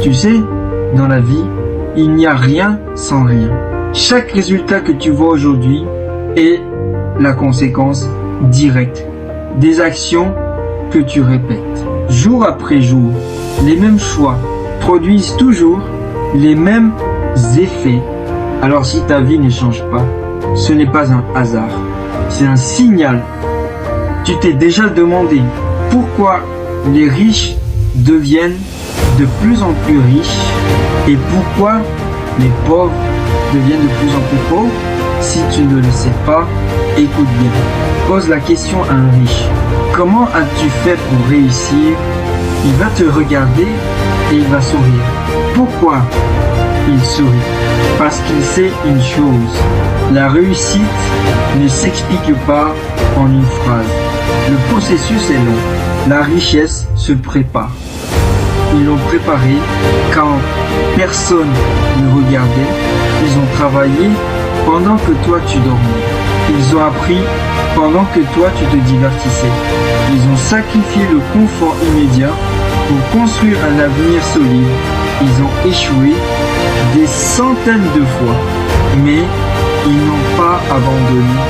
Tu sais, dans la vie, il n'y a rien sans rien. Chaque résultat que tu vois aujourd'hui est la conséquence directe des actions que tu répètes. Jour après jour, les mêmes choix produisent toujours les mêmes effets. Alors si ta vie ne change pas, ce n'est pas un hasard, c'est un signal. Tu t'es déjà demandé pourquoi les riches deviennent de plus en plus riches et pourquoi les pauvres deviennent de plus en plus pauvres? Si tu ne le sais pas, écoute bien. Pose la question à un riche. Comment as-tu fait pour réussir? Il va te regarder et il va sourire. Pourquoi il sourit? Parce qu'il sait une chose. La réussite ne s'explique pas en une phrase. Le processus est long. La richesse se prépare. Ils l'ont préparé quand personne ne regardait. Ils ont travaillé pendant que toi tu dormais. Ils ont appris pendant que toi tu te divertissais. Ils ont sacrifié le confort immédiat pour construire un avenir solide. Ils ont échoué des centaines de fois, mais ils n'ont pas abandonné.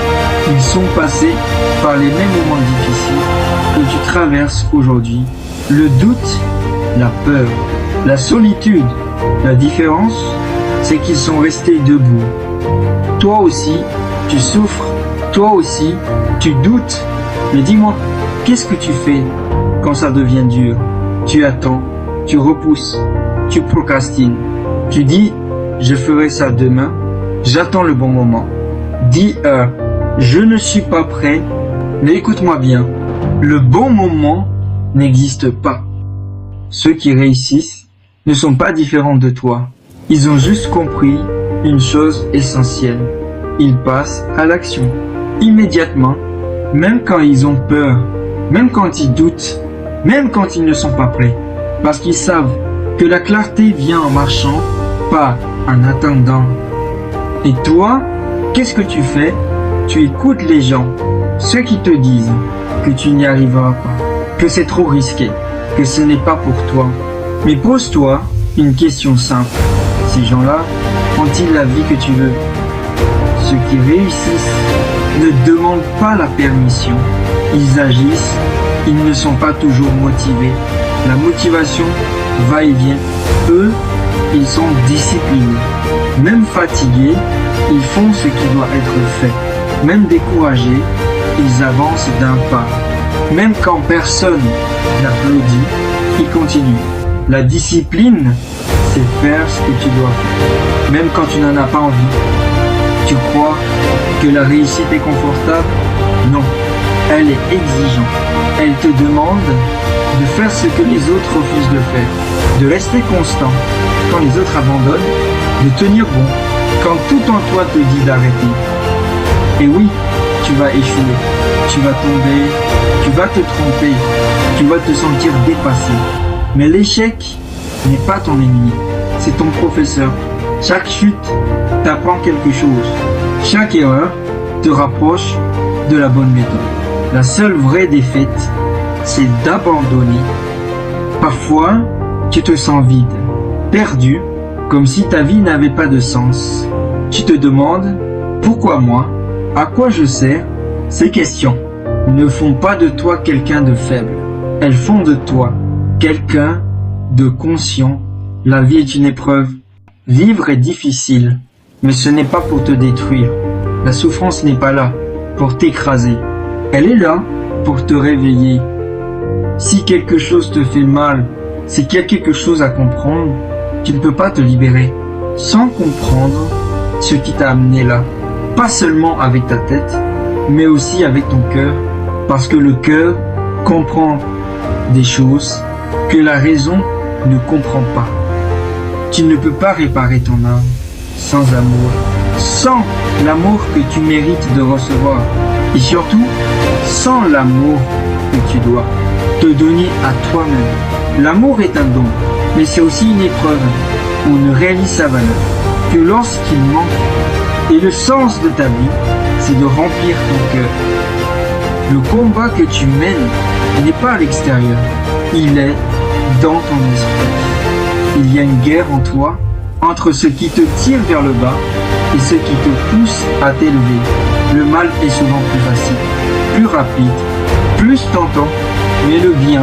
Ils sont passés par les mêmes moments difficiles que tu traverses aujourd'hui. Le doute, la peur, la solitude. La différence, c'est qu'ils sont restés debout. Toi aussi, tu souffres. Toi aussi, tu doutes. Mais dis-moi, qu'est-ce que tu fais quand ça devient dur? Tu attends, tu repousses, tu procrastines. Tu dis, je ferai ça demain. J'attends le bon moment. Dis, je ne suis pas prêt. Mais écoute-moi bien, le bon moment n'existe pas. Ceux qui réussissent ne sont pas différents de toi. Ils ont juste compris une chose essentielle. Ils passent à l'action. Immédiatement, même quand ils ont peur, même quand ils doutent, même quand ils ne sont pas prêts. Parce qu'ils savent que la clarté vient en marchant, pas en attendant. Et toi, qu'est-ce que tu fais? Tu écoutes les gens, ceux qui te disent que tu n'y arriveras pas, que c'est trop risqué, que ce n'est pas pour toi. Mais pose-toi une question simple. Ces gens-là ont-ils la vie que tu veux? Ceux qui réussissent ne demandent pas la permission. Ils agissent, ils ne sont pas toujours motivés. La motivation va et vient. Eux, ils sont disciplinés. Même fatigués, ils font ce qui doit être fait. Même découragés, ils avancent d'un pas. Même quand personne n'applaudit, ils continuent. La discipline, c'est faire ce que tu dois faire. Même quand tu n'en as pas envie. Tu crois que la réussite est confortable? Non, elle est exigeante. Elle te demande de faire ce que les autres refusent de faire, de rester constant quand les autres abandonnent, de tenir bon quand tout en toi te dit d'arrêter. Et oui, tu vas échouer, tu vas tomber, tu vas te tromper, tu vas te sentir dépassé. Mais l'échec n'est pas ton ennemi, c'est ton professeur. Chaque chute t'apprend quelque chose. Chaque erreur te rapproche de la bonne méthode. La seule vraie défaite, c'est d'abandonner. Parfois, tu te sens vide, perdu, comme si ta vie n'avait pas de sens. Tu te demandes, pourquoi moi? À quoi je sers? Ces questions ne font pas de toi quelqu'un de faible. Elles font de toi quelqu'un de conscient. La vie est une épreuve. Vivre est difficile, mais ce n'est pas pour te détruire. La souffrance n'est pas là pour t'écraser. Elle est là pour te réveiller. Si quelque chose te fait mal, c'est qu'il y a quelque chose à comprendre, tu ne peux pas te libérer sans comprendre ce qui t'a amené là. Pas seulement avec ta tête, mais aussi avec ton cœur, parce que le cœur comprend des choses que la raison ne comprend pas. Tu ne peux pas réparer ton âme sans amour, sans l'amour que tu mérites de recevoir, et surtout sans l'amour que tu dois te donner à toi-même. L'amour est un don, mais c'est aussi une épreuve où on ne réalise sa valeur que lorsqu'il manque. Et le sens de ta vie, c'est de remplir ton cœur. Le combat que tu mènes n'est pas à l'extérieur, il est dans ton esprit. il y a une guerre en toi entre ce qui te tire vers le bas et ce qui te pousse à t'élever. Le mal est souvent plus facile, plus rapide, plus tentant, mais le bien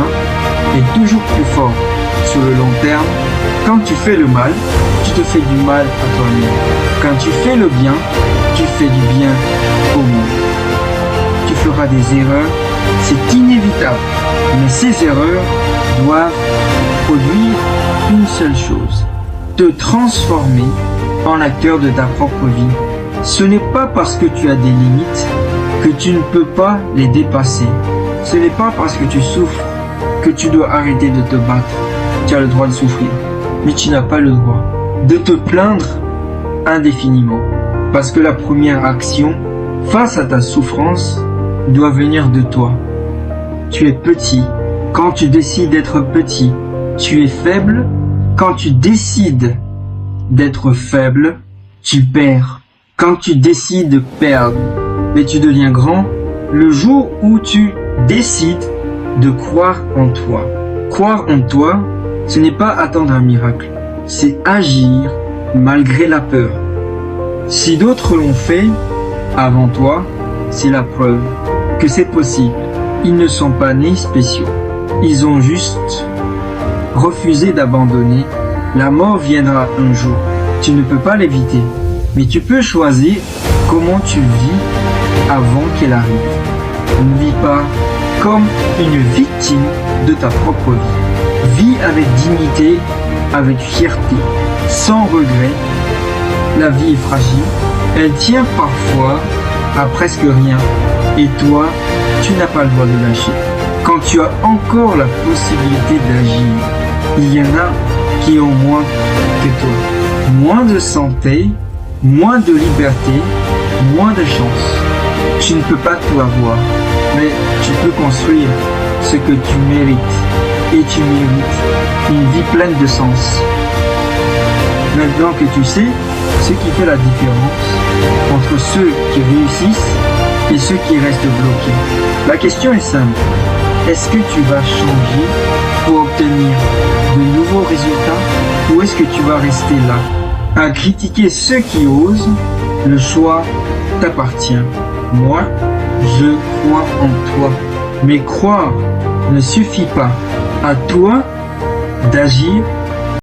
est toujours plus fort. Sur le long terme, quand tu fais le mal, tu te fais du mal à toi-même. Quand tu fais le bien, tu fais du bien au monde. Tu feras des erreurs, c'est inévitable, mais ces erreurs doivent produire une seule chose, te transformer en l'acteur de ta propre vie. Ce n'est pas parce que tu as des limites que tu ne peux pas les dépasser. Ce n'est pas parce que tu souffres que tu dois arrêter de te battre. Tu as le droit de souffrir, mais tu n'as pas le droit de te plaindre indéfiniment. Parce que la première action face à ta souffrance doit venir de toi. Tu es petit quand tu décides d'être petit. Tu es faible quand tu décides d'être faible. Tu perds quand tu décides de perdre. Mais tu deviens grand le jour où tu décides de croire en toi. Croire en toi, ce n'est pas attendre un miracle, c'est agir malgré la peur. Si d'autres l'ont fait avant toi, c'est la preuve que c'est possible. Ils ne sont pas nés spéciaux. Ils ont juste refusé d'abandonner. La mort viendra un jour. Tu ne peux pas l'éviter, mais tu peux choisir comment tu vis avant qu'elle arrive. Ne vis pas comme une victime de ta propre vie. Vis avec dignité, avec fierté, sans regret. La vie est fragile, elle tient parfois à presque rien. Et toi, tu n'as pas le droit de lâcher. Quand tu as encore la possibilité d'agir, il y en a qui ont moins que toi. Moins de santé, moins de liberté, moins de chance. Tu ne peux pas tout avoir, mais tu peux construire ce que tu mérites. Et tu mérites une vie pleine de sens. Maintenant que tu sais ce qui fait la différence entre ceux qui réussissent et ceux qui restent bloqués, la question est simple. Est-ce que tu vas changer pour obtenir de nouveaux résultats ou est-ce que tu vas rester là à critiquer ceux qui osent? Le choix t'appartient. Moi, je crois en toi. Mais croire ne suffit pas. À toi d'agir